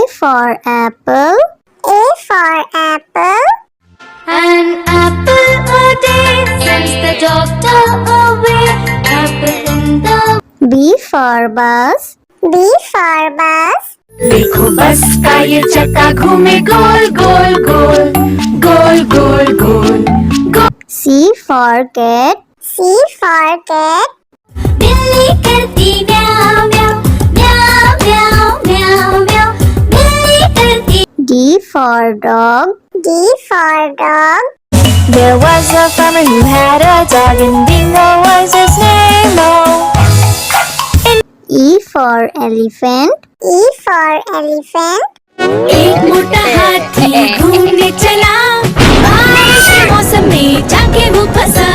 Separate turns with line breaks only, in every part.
for apple. A for apple.
An apple a day sends the doctor away. Apple in the
B for bus. B for bus.
देखो बस का ये चक्का घूमे गोल गोल गोल गोल गोल गोल गोल।
C for cat. C for cat.
बिल्ली करती म्याऊ म्याऊ म्याऊ म्याऊ म्याऊ म्याऊ। बिल्ली करती।
D for dog. D for dog.
There was a farmer who had a dog and Bingo was his name. Oh.
E for elephant. E for elephant.
एक मोटा हाथी घूमने चला बारिश के मौसम में जाके वो फंसा।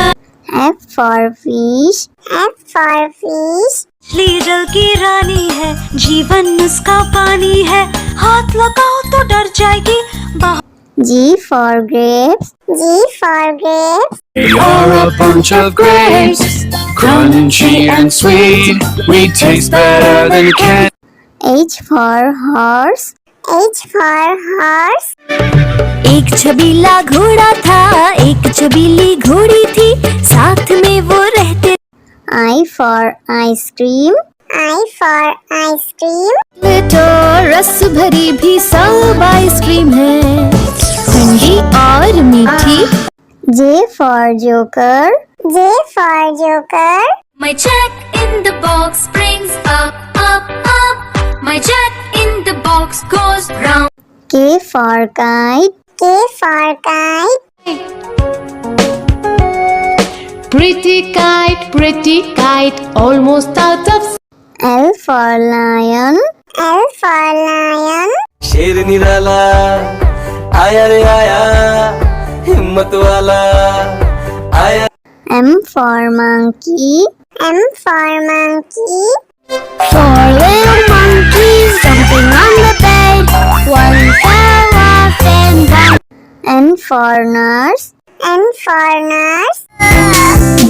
F for fish. F for fish.
मछली जल की रानी है जीवन उसका पानी है हाथ लगाओ तो डर जाएगी।
G for grapes. G for grapes.
We are a bunch of grapes, crunchy and sweet. We taste better than candy.
H for horse. H for horse.
एक छबीला घोड़ा था एक छबीली घोड़ी थी साथ में वो रहते।
I for ice cream. I for ice cream.
तो रस भरी भी सब आइसक्रीम है ठंडी और मीठी।
J for joker. J for joker.
My check in the box brings up up up. My check in the box goes round.
K for kite. K for kite.
Pretty kite, almost out of.
L for lion. L for lion.
शेर निराला आया रे आया हिम्मत वाला आया।
M for monkey. M for monkey. Four little monkeys jumping on the bed. One fell off and down. N for nurse. N for nurse.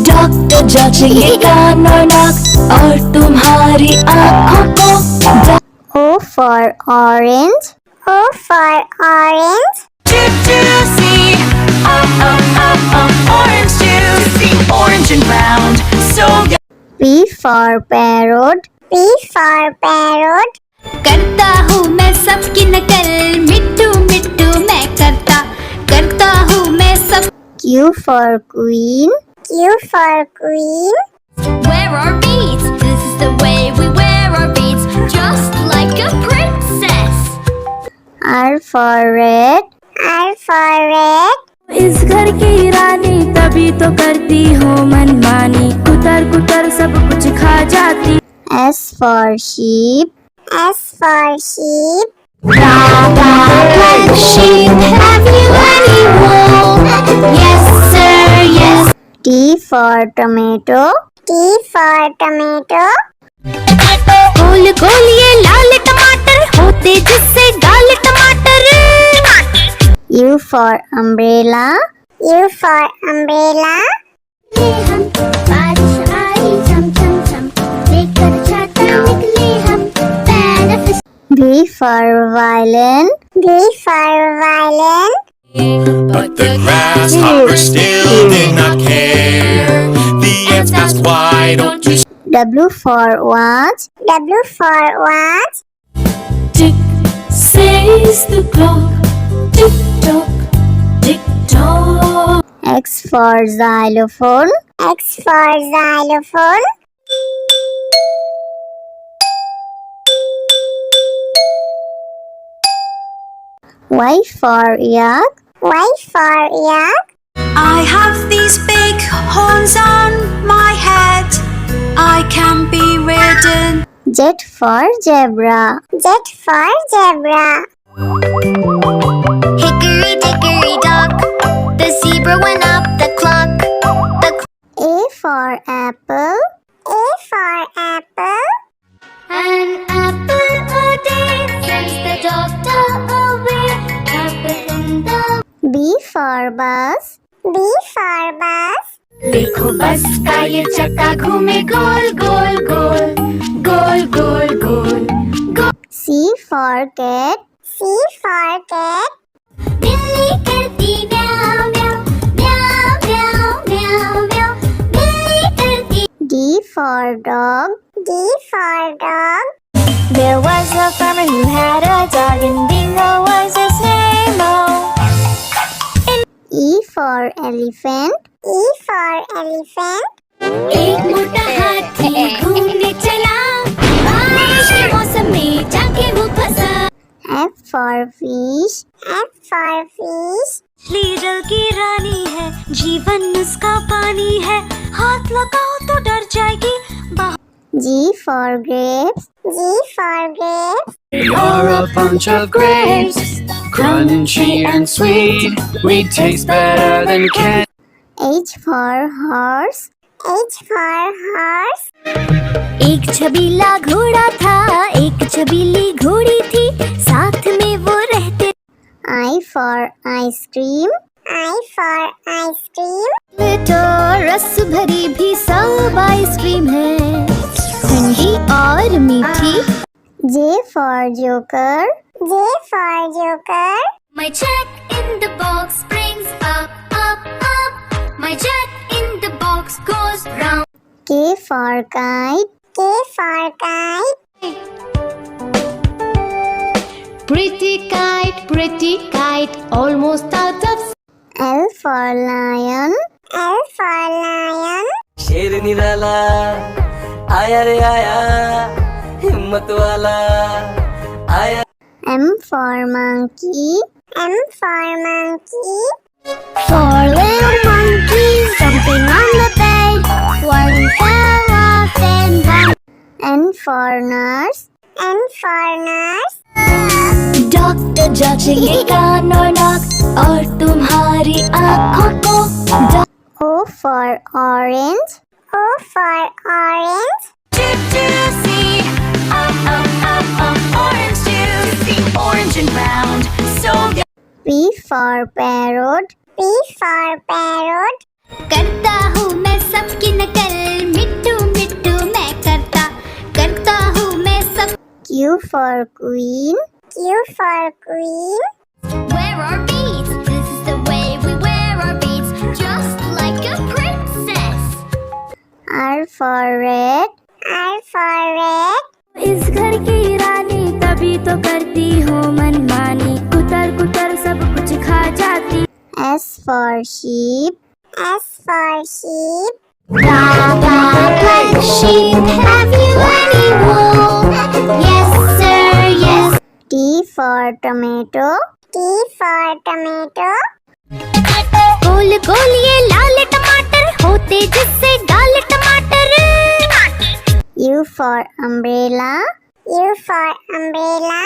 Doctor जांचेंगे कान और नाक और तुम्हारी आँखों को।
O for orange. O for orange.
Juicy, orange juicy, orange and round, so good.
P for parrot. P for parrot.
करता हूँ मैं सबकी नकल मिट्टू मिट्टू मैं करता हूँ मैं सब।
Q for queen. Q for queen.
Wear our beads, this is the way we wear our beads, just like a princess.
R for red. R for red.
इस घर की रानी तभी तो करती हो मनमानी कुतर कुतर सब कुछ खा जाती।
S for sheep. S for sheep.
Black sheep, have you any wool? Yes sir, yes.
T for tomato. T for tomato.
गोल गोल ये लाल टमाटर होते जिससे गाल टमाटर।
U for umbrella. U for umbrella.
हम बारिश आई झम झम झम लेकर छाता निकले हम पैर
V for violin. V for violin.
But the grasshoppers still did not care. The ants asked, why don't you
W for watch. W for watch.
Tick says the clock, tick tock, tick tock.
X for xylophone. X for xylophone. Y for yak. Y for yak.
I have these big horns on my head. I can be ridden.
Z for zebra. Z for zebra.
Hickory dickory dock, the zebra went up the clock.
A for apple. A for apple.
An apple a day sends the doctor away. Apple in the.
B for bus. B for bus.
देखो बस का ये चक्का घूमे गोल गोल गोल गोल गोल गोल गोल।
C for cat.
C for cat. बिल्ली करती म्याऊं म्याऊं म्याऊं म्याऊं म्याऊं म्याऊं बिल्ली करती. D for dog. D for dog. There was a farmer who had a dog and Bingo was his name. E for elephant. E for elephant. एक मोटा हाथी घूमने चला बारिश के मौसम में जाके वो फंसा. F for fish. F for fish.
मछली जल की रानी है, जीवन उसका पानी है, हाथ लगाओ तो डर जाएगी.
G for grapes. G for grapes.
You're a bunch of grapes, crunchy and sweet. We taste better than candy.
H for horse. H for horse.
एक छबीला घोड़ा था, एक छबीली घोड़ी थी, साथ में वो रहते.
I for ice cream. I for ice cream.
तो रस भरी भी सब आइसक्रीम है, ठंडी और मीठी.
J for joker. J for joker.
My jack in the box brings up, up, up. My jack in the box goes round.
K for kite. K for kite.
pretty kite, almost out of.
L for lion. L for lion.
शेर निराला आया रे आया, हिम्मत वाला आया.
M for monkey. M for monkey. Four little monkeys jumping on the bed. One fell off and one. N for nurse. N for nurse.
Doctor जांचेंगे कान और नाक और तुम्हारी आँखों को.
O for orange. O for orange.
See, orange juice, orange and round, so good.
P for parrot. P for parrot.
करता हूँ मैं सबकी नकल, मिट्टू मिट्टू मैं करता हूँ मैं सब.
Q for queen. Q for queen.
Wear our beads, this is the way we wear our beads, just like a princess.
R for red. R for red.
इस घर की रानी तभी तो करती हूँ मनमानी, कुतर कुतर सब कुछ खा जाती.
S for sheep. S for sheep.
Black sheep, have you any wool? Yes sir, yes.
T for tomato. T for tomato.
गोल गोल ये लाल टमाटर होते जिससे गाल टमाटर.
U for umbrella. U for umbrella.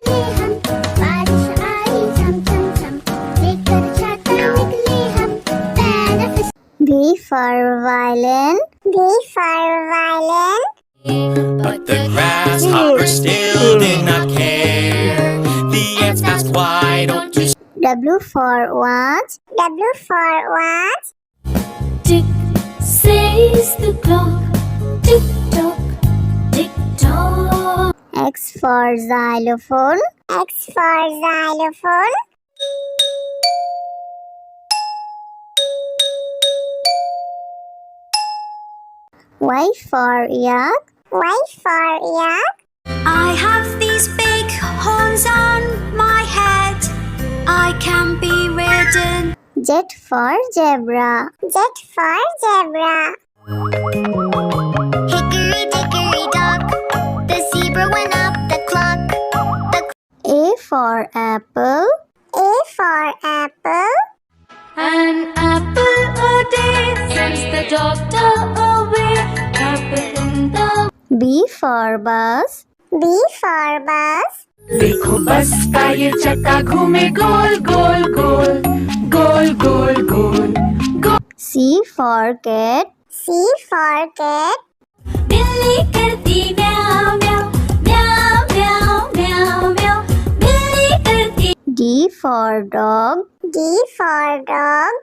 हम बारिश आई झम झम झम लेकर छाता निकले हम पैर. V for violin. V for violin.
But the grasshopper still did not care. The ants asked, why don't you
W for watch. W for watch.
Tick says the clock, tick tock, tick tock.
X for xylophone. X for xylophone. Y for yak. Y for yak.
I have these big horns on my head, I can be ridden.
Z for zebra. Z for zebra.
Hickory dickory dock, the zebra went up the clock.
A for apple. A for apple.
An apple a day sends the doctor away. Apple in the.
B for bus. B for bus.
देखो बस का ये चक्का घूमे गोल गोल गोल गोल गोल गोल गोल.
C for cat. C for cat.
बिल्ली करती म्याऊं म्याऊं म्याऊं म्याऊं म्याऊं म्याऊं. बिल्ली करती.
D for dog. D for dog.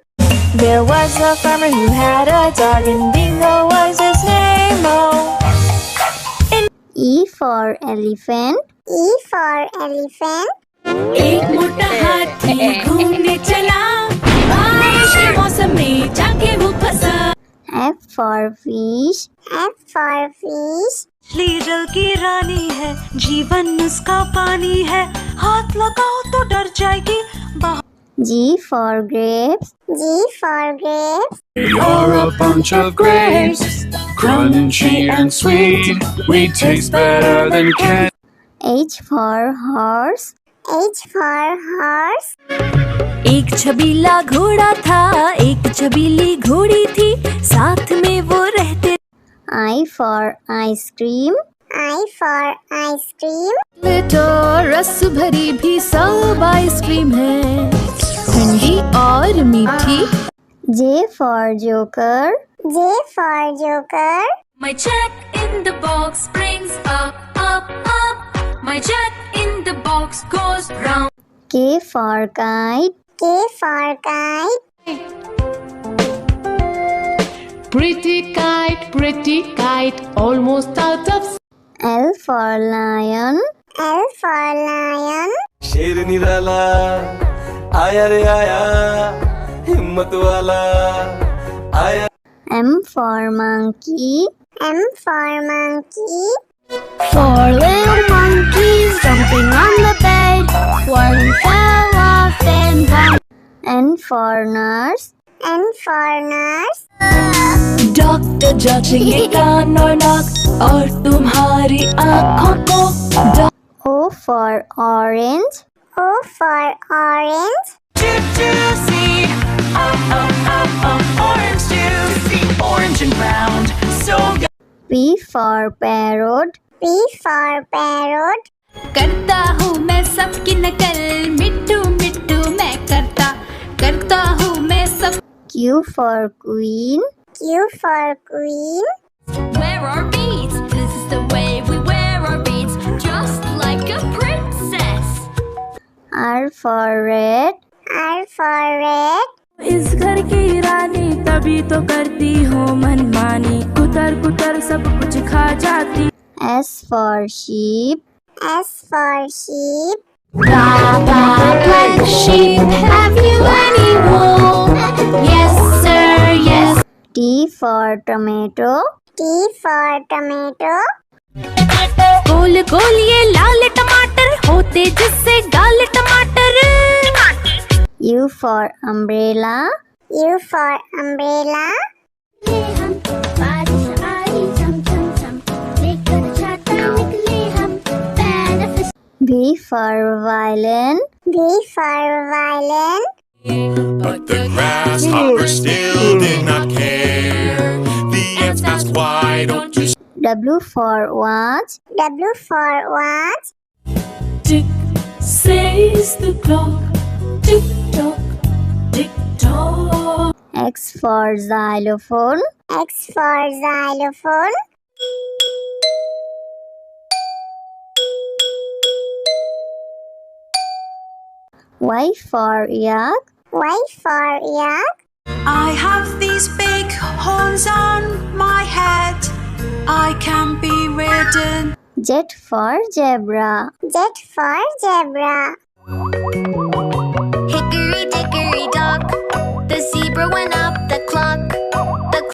There was a farmer who had a dog and Bingo was his name. Oh.
E for elephant. E for elephant.
एक मोटा हाथी घूमने चला, बारिश के मौसम में जाके वो फंसा।
F for fish.
F for fish.
मछली जल की रानी है, जीवन उसका पानी है, हाथ लगाओ तो डर जाएगी।
G for grapes.
G for grapes.
We are a bunch of grapes, crunchy and sweet. We taste better than candy.
H for horse.
H for horse.
एक छबीला घोड़ा था, एक छबीली घोड़ी थी, साथ में वो रहते।
I for ice cream.
I for ice cream.
तो रस भरी भी सब आइसक्रीम है, ठंडी और मीठी।
J for joker.
J for joker.
My jack in the box brings up, up, up. My jack in the box goes round.
K for kite.
K for kite.
pretty kite, almost out of.
L for lion.
L for lion.
शेर निराला आया रे आया, हिम्मत वाला आया।
M for monkey.
M for monkey.
Four little monkeys jumping on the bed. One fell off and bumped. N for nurse.
N for nurse.
Doctor जांचेंगे कान और नाक और तुम्हारी आँखों को।
O for orange.
O for orange.
Juicy, orange juicy, orange and round, so
P for parrot.
P for parrot.
करता हूँ मैं सबकी नकल, मिट्टू मिट्टू मैं करता हूँ मैं सब।
Q for queen.
Q for queen.
Where are beads? This is the way we wear our beads, just like a princess.
R for red.
R for red.
इस घर की रानी तभी तो करती हो मनमानी, कुतर कुतर सब कुछ खा जाती।
S for sheep.
S for sheep.
Black sheep, have you any wool? Yes, sir, yes.
T for tomato.
T for tomato.
गोल गोल ये लाल टमाटर होते जिससे गाल टमाटर।
U for umbrella.
U for umbrella.
V for violin.
V for violin.
But the grasshopper still did not care. The ants asked, why don't you
W for watch.
W for watch.
tick says the clock, tick tock, tick tock.
X for xylophone.
X for xylophone.
Y for yak.
Y for yak.
I have these big horns on my head, I can be ridden.
Z for zebra.
Z for zebra.
Hickory dickory dock, the zebra went up